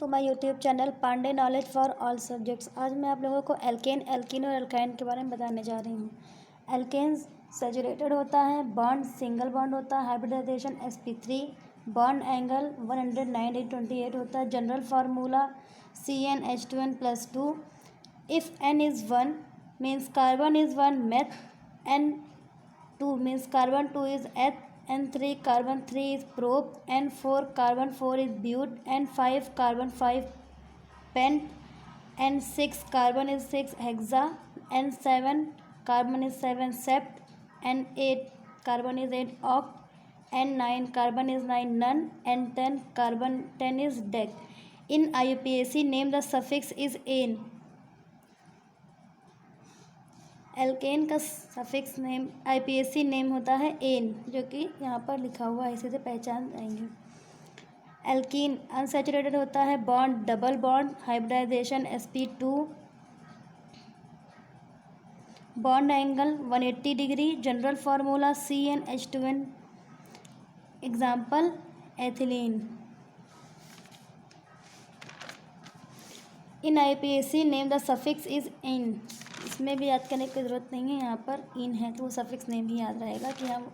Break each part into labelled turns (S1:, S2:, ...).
S1: To my YouTube channel Pandey knowledge for all subjects. आज मैं आप लोगों को एल्केन, एल्कीन और एल्काइन के बारे में बताने जा रही हूँ। एल्केन सैचुरेटेड होता है, बॉन्ड सिंगल बॉन्ड होता है, हाइब्रिडाइजेशन sp3, बॉन्ड एंगल 109/28 होता है। General formula CnH2n+2। If n is 1 means carbon is 1, meth n2 means carbon 2 is eth, N3 carbon 3 is prop, N4 carbon 4 is but, N5 carbon 5 pent, N6 carbon is 6 hexa, N7 carbon is 7 sept, N8 carbon is 8 oct, N9 carbon is 9 none, N10 carbon 10 is dec. In IUPAC name the suffix is ane. Alkane का suffix name IUPAC name होता है N, जो कि यहाँ पर लिखा हुआ है, इसी से पहचान जाएंगे। एल्कीन अनसैचुरेटेड होता है, bond double bond, hybridisation sp2, bond angle 180 degree. General formula CnH2n। Example ethylene. In IUPAC name the suffix is ene. इसमें भी याद करने की ज़रूरत नहीं है, यहाँ पर इन है तो वो सफिक्स नेम ही याद रहेगा कि हम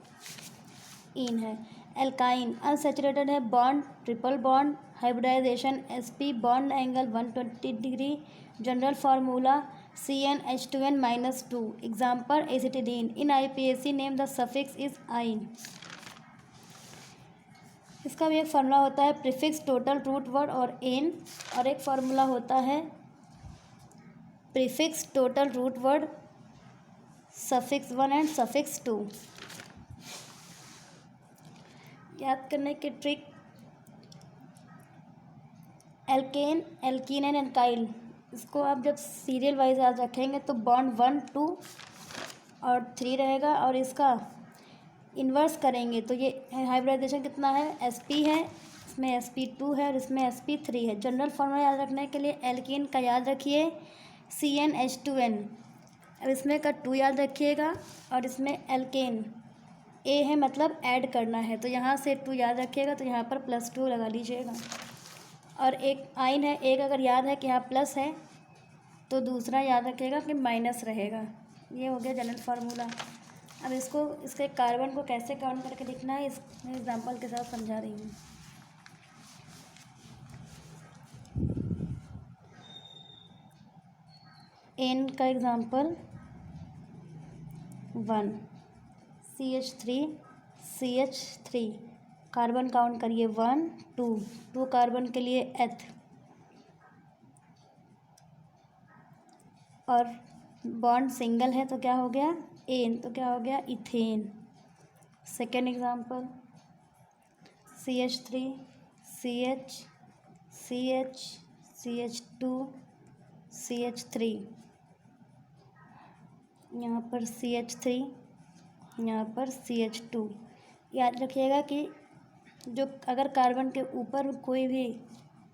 S1: इन है। एल्काइन अनसैचुरेटेड है, bond triple bond, hybridisation sp, bond angle 120 degree. General formula CnH2n-2। Example acetylene. In IUPAC name the suffix is yne. इसका भी एक फार्मूला होता है प्रीफिक्स टोटल रूट वर्ड और एन, और एक फार्मूला होता है prefix total root word suffix 1 and suffix 2। याद करने की trick, alkane, alkene and alkyl, इसको आप जब सीरियल वाइज याद रखेंगे तो बॉन्ड 1 2 और 3 रहेगा, और इसका इन्वर्स करेंगे तो ये हाइब्रिडाइजेशन कितना है, sp है, इसमें sp2 है और इसमें sp3 है। जनरल फार्मूला याद रखने के लिए एल्कीन का याद रखिए CnH2n, अब इसमें का 2 याद रखिएगा, और इसमें एल्केन A है मतलब ऐड करना है, तो यहाँ से 2 याद रखिएगा, तो यहाँ पर +2 लगा लीजिएगा। और एक आइन है, एक अगर याद है कि यहाँ प्लस है तो दूसरा याद रखिएगा कि माइनस रहेगा। ये हो गया जनरल फार्मूला। अब इसको, इसके कार्बन को कैसे काउंट करके लिखना है, इस एग्जाम्पल के साथ समझा रही हूँ। एन का एग्जाम्पल 1 CH3 कार्बन काउंट करिए 1 2 कार्बन के लिए एथ, और बॉन्ड सिंगल है तो क्या हो गया एन, तो क्या हो गया ethane. Second example CH3 CH2 CH3, यहाँ पर CH3, यहाँ पर CH2। याद रखिएगा कि जो अगर कार्बन के ऊपर कोई भी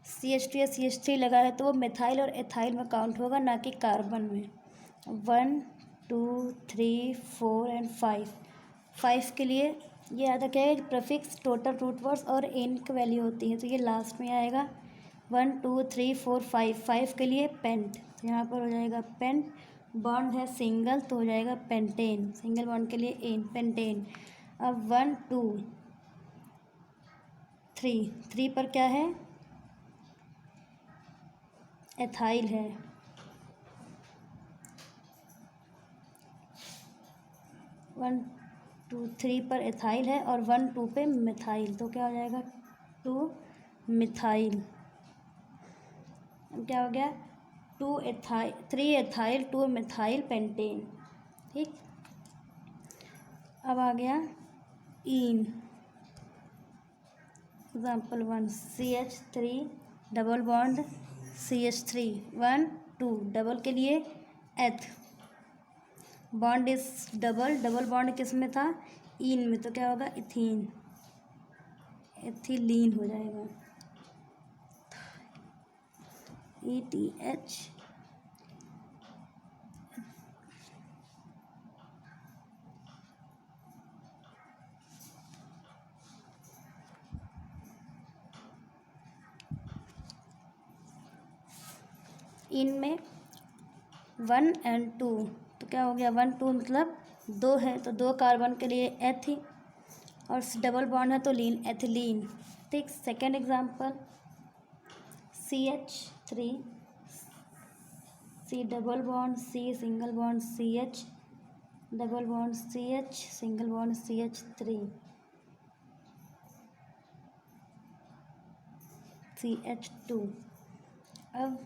S1: CH2 या CH3 लगा है तो वो मिथाइल और एथाइल में काउंट होगा, ना कि कार्बन में। 1 2 3 4 एंड 5 के लिए ये याद रखिएगा कि प्रीफिक्स टोटल रूट वर्ड्स और एन की वैल्यू होती है, तो ये लास्ट में आएगा। 1 2 3 4 5 के लिए पेंट, तो यहाँ पर हो जाएगा पेंट। बॉन्ड है सिंगल तो हो जाएगा पेंटेन, सिंगल बॉन्ड के लिए एन, पेंटेन। अब 1 2 3 पर क्या है, एथाइल है। 1 2 3 पर एथाइल है और 1 2 पे मिथाइल, तो क्या हो जाएगा 2 मिथाइल। अब क्या हो गया 3 एथाइल 2 मिथाइल पेंटेन, ठीक। अब आ गया ene. Example 1 CH3 double bond CH3 1 2 double के लिए एथ, बॉन्ड इज डबल बॉन्ड किस में था, ईन में, तो क्या होगा इथीन, एथिलीन हो जाएगा ETH। इन में 1 एंड 2, तो क्या हो गया 1 2 मतलब 2 है, तो 2 कार्बन के लिए एथी, और डबल बॉन्ड है तो लीन, एथिलीन। ठीक, second example CH3, C double bond C single bond CH double bond CH single bond CH3 CH2। अब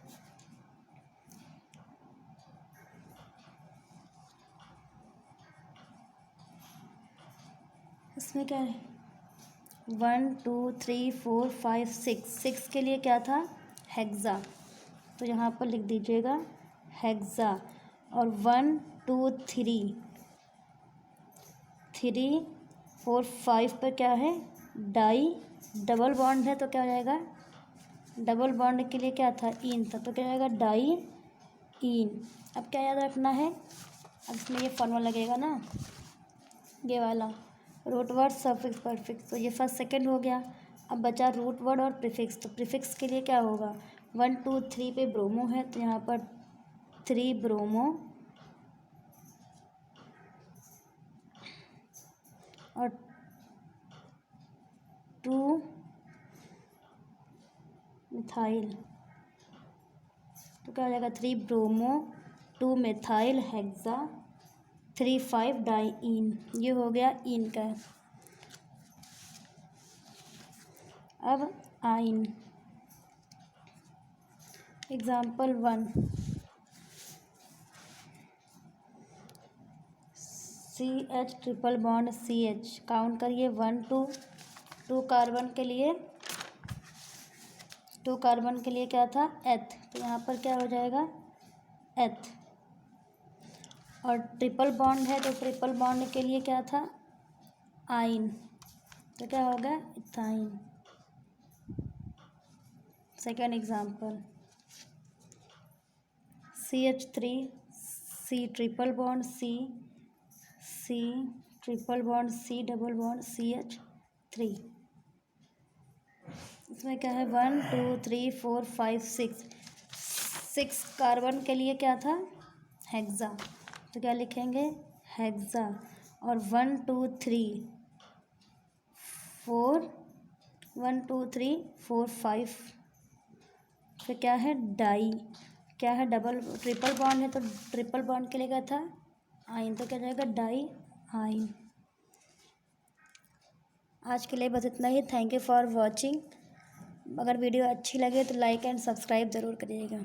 S1: इसमें क्या है 1 2 3 4 5 6 के लिए क्या था हेक्सा, तो यहाँ पर लिख दीजिएगा हेक्सा। और 1 2 3 4 5 पर क्या है डाई, डबल बॉन्ड है तो क्या हो जाएगा, डबल बॉन्ड के लिए क्या था इन था, तो क्या हो जाएगा डाई इन। अब क्या याद रखना है, अब इसमें ये फॉर्मूला लगेगा ना, ये वाला रूट वर्ड सफिक्स परफिक्स, तो ये फर्स्ट सेकंड हो गया। अब बचा रूट वर्ड और प्रीफिक्स, तो प्रीफिक्स के लिए क्या होगा 1 2 3 पे ब्रोमो है तो यहाँ पर 3 ब्रोमो, और 2 मिथाइल, तो क्या हो जाएगा 3 ब्रोमो 2 मिथाइल हेक्सा 3 5 डाई इन, ये हो गया इन का। अब आइन, example 1 CH triple bond CH, count करिए 1 2 2 कार्बन के लिए, 2 कार्बन के लिए क्या था एथ, तो यहाँ पर क्या हो जाएगा एथ। और ट्रिपल बॉन्ड है तो ट्रिपल बॉन्ड के लिए क्या था आइन, तो क्या होगा ethyne. Second example CH3 C triple bond C triple bond C double bond CH3, इसमें क्या है 1 2 3 4 5 6 कार्बन के लिए क्या था हेक्सा, तो क्या लिखेंगे हेक्सा। और 1 2 3 4 1 2 3 4 5 फिर क्या है डाई, क्या है डबल ट्रिपल बॉन्ड है तो ट्रिपल बॉन्ड के लिए क्या था आइन, तो क्या जाएगा डाई आइन। आज के लिए बस इतना ही। Thank you for watching. अगर वीडियो अच्छी लगे तो लाइक एंड सब्सक्राइब ज़रूर करिएगा।